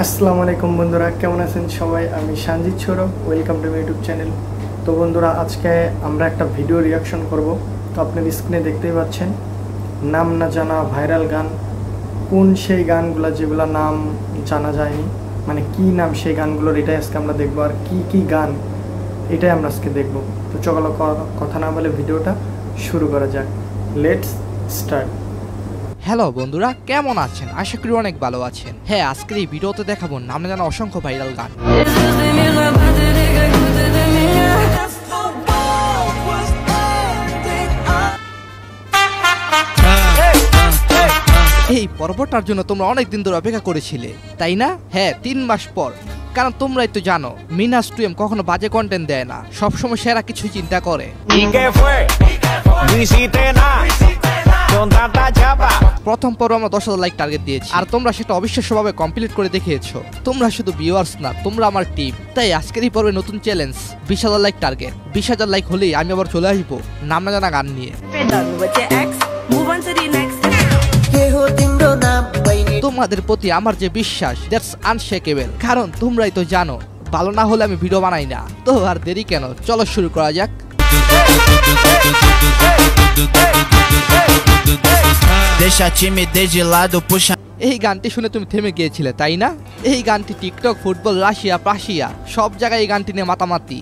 আসসালামু আলাইকুম বন্ধুরা, কেমন আছেন সবাই? আমি Sanjit Sourav, welcome to my YouTube channel. তো বন্ধুরা, আজকে আমরা একটা ভিডিও রিয়াকশন করব। তো আপনার স্ক্রিনে দেখতেই পাচ্ছেন নাম না জানা ভাইরাল গান। কোন সেই গানগুলো যেগুলো নাম জানা যায়নি, মানে কি নাম সেই গানগুলোর, এটাই আজকে আমরা দেখবো। আর কি গান এটাই আমরা আজকে দেখব। তো চলো কথা না বলে ভিডিওটা শুরু করা যাক। Let's start. হ্যালো বন্ধুরা, কেমন আছেন? আশা করি অনেক ভালো আছেন। হ্যাঁ, আজকের এই ভিডিওতে দেখাবো নাম না জানা অসংখ্য ভাইরাল গান। এই পর্বটার জন্য তোমরা অনেক দিন ধরে অপেক্ষা করেছিলে, তাই না? হ্যাঁ, 3 মাস পর। কারণ তোমরাই তো জানো মিনাস টুয়েম কখনো বাজে কন্টেন্ট দেয় না, সবসময় সেরা কিছু চিন্তা করে। প্রথম পর্ব আমরা 10,000 লাইক টার্গেট দিয়েছি, আর তোমরা সেটা অবিশ্বাস্যভাবে কমপ্লিট করে দেখিয়েছো। তোমরা শুধু ভিউয়ার্স না, তোমরা আমার টিম। তাই আজকের এই পর্বে নতুন চ্যালেঞ্জ, 20,000 লাইক টার্গেট। 20,000 লাইক হলেই আমি আবার চলে আসবো নাম না জানা গান নিয়ে। তোমাদের প্রতি আমার যে বিশ্বাস, দ্যাটস আনশেকেবল। কারণ তোমরাই তো জানো ভালো না হলে আমি ভিডিও বানাই না। তো আর দেরি কেন, চলো শুরু করা যাক। এই গানটি শুনে তুমি থেমে গিয়েছিলে, তাই না? এই গানটি টিকটক, ফুটবল, রাশিয়া, প্রাশিয়া সব জায়গায় এই গানটি নিয়ে মাতামাতি।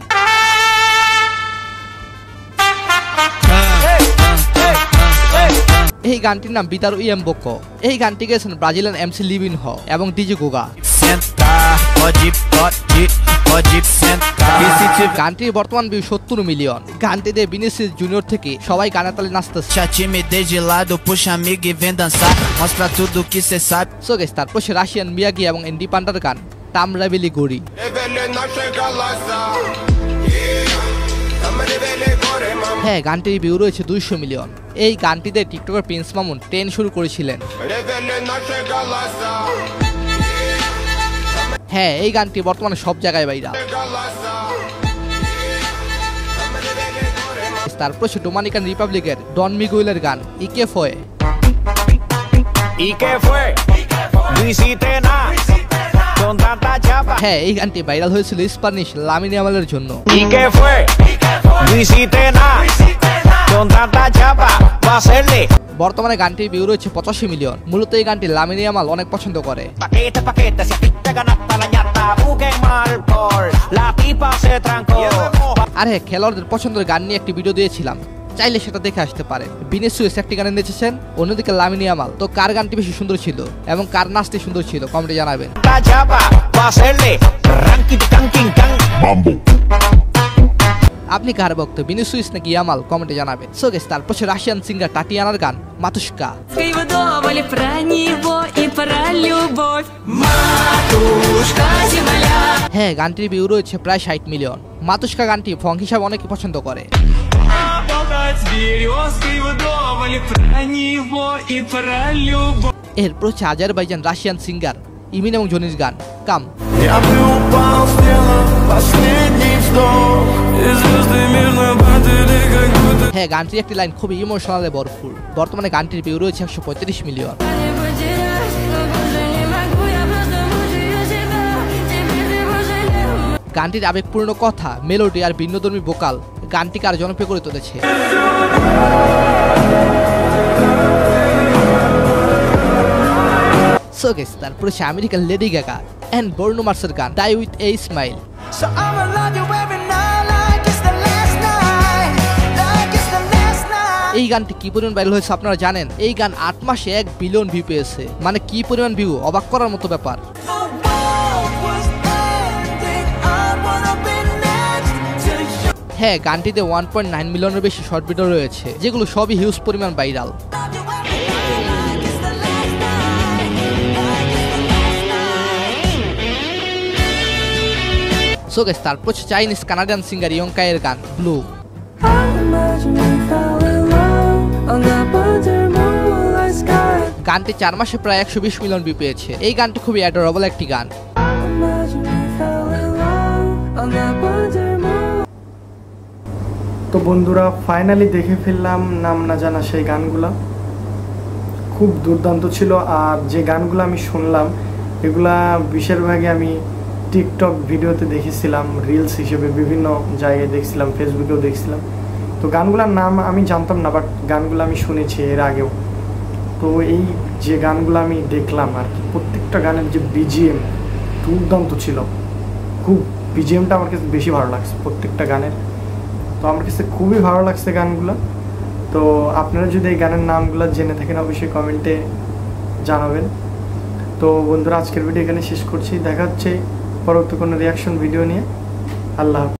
এই গানটির নাম বিতার ইয়েম্বোকো। এই গানটি গেয়েছেন ব্রাজিলিয়ান এমসি লিবিনহ এবং ডিজে গোগা। গানটির বর্তমান ভিউ 70 মিলিয়ন। গানটি দিয়ে ভিনিসিয়াস জুনিয়র থেকে সবাই গানের তালে নাচতেছে। সো গাইস, তারপর সে রাশিয়ান মিয়াগি এবং এন্ডি পান্ডার গান টাম রাবেলি গড়ি। হ্যাঁ, গানটির ভিউ রয়েছে 200 মিলিয়ন। এই গানটিতে টিকটকের প্রিন্স মামুন ট্রেন্ড শুরু করেছিলেন। হ্যাঁ, এই গানটি বর্তমানে সব জায়গায় ভাইরাল। তারপর সে ডোমিনিকান রিপাবলিকের ডন মিগুয়েলের গান ইকে ফয়ে। হ্যাঁ, এই গানটি ভাইরাল হয়েছিল স্প্যানিশ লামিন ইয়ামালের জন্য। বর্তমানে গানটির ভিউ রয়েছে 85 মিলিয়ন। মূলত এই গানটি লামিন ইয়ামাল অনেক পছন্দ করে। আর হ্যাঁ, খেলোয়াড়দের পছন্দের গান নিয়ে একটি ভিডিও দিয়েছিলাম, চাইলে সেটা দেখে আসতে পারে। ভিনিসিয়াস একটি গানে নেচেছেন, অন্যদিকে লামিন ইয়ামাল। তো কার গানটি বেশি সুন্দর ছিল এবং কার নাচটি সুন্দর ছিল কমেন্টে জানাবেন। আপনি কার ভক্ত, ভিনিসিয়াস নাকি ইয়ামাল? কমেন্টে জানাবেন। সো গাইস, তারপর রাশিয়ান সিঙ্গার টাটিয়ানার গান মাতুশকা। হ্যাঁ, গানটির ভিউ রয়েছে প্রায় 60 মিলিয়ন। মাতুশকা গানটি ফং হিসাবে অনেকে পছন্দ করে। এরপর হচ্ছে আজারবাইজান রাশিয়ান সিঙ্গার ইমিন এবং জনির গান কাম। হ্যাঁ, গানটির একটি লাইন খুবই ইমোশনালে ভরপুর। বর্তমানে গানটির ভিউ রয়েছে 135 মিলিয়ন। গানটির আবেগপূর্ণ কথা, মেলোডি আর ভিন্নধর্মী ভোকাল গানটিকে আর জনপ্রিয় করে তুলেছে। সো গাইস, তারপর হচ্ছে American lady Gaga and Bruno মার্সের গান ডাই উইথ এ স্মাইল। এই গানটি কি পরিমাণ ভাইরাল হয়েছে আপনারা জানেন? এই গান 8 মাসে 1 বিলিয়ন ভিউ পেয়েছে। মানে কি পরিমাণ ভিউ, অবাক করার মতো ব্যাপার। হ্যাঁ, গানটিতে 1.9 মিলিয়নের বেশি শর্ট ভিডিও রয়েছে, যেগুলো সবই হিউজ পরিমাণ ভাইরাল। সো গাইস, তারপর চাইনিজ কানাডিয়ান সিঙ্গার ইয়ংকা এর গান ব্লু। গানটি 4 মাসে প্রায় 120 মিলিয়ন ভিউ পেয়েছে। এই গানটি খুবই অ্যাডোরেবল একটি গান। তো বন্ধুরা, ফাইনালি দেখে ফেললাম নাম না জানা সেই গানগুলা। খুব দুর্দান্ত ছিল। আর যে গানগুলো আমি শুনলাম এগুলা বেশিরভাগই আমি টিকটক ভিডিওতে দেখেছিলাম, রিলস হিসেবে বিভিন্ন জায়গায় দেখছিলাম, ফেসবুকেও দেখছিলাম। তো গানগুলোর নাম আমি জানতাম না, বাট গানগুলো আমি শুনেছি এর আগেও। তো এই যে গানগুলো আমি দেখলাম আর কি, প্রত্যেকটা গানের যে বিজিএম দুর্দান্ত ছিল, খুব বিজিএমটা আমার কাছে বেশি ভালো লাগছে প্রত্যেকটা গানের। তো আমার কাছে খুবই ভালো লাগছে গানগুলো। তো আপনারা যদি এই গানের নামগুলো জেনে থাকেন অবশ্যই কমেন্টে জানাবেন। তো বন্ধুরা, আজকের ভিডিও এখানে শেষ করছি। দেখা হচ্ছে পরবর্তী কোনো রিয়াকশন ভিডিও নিয়ে। আল্লাহ হাফেজ।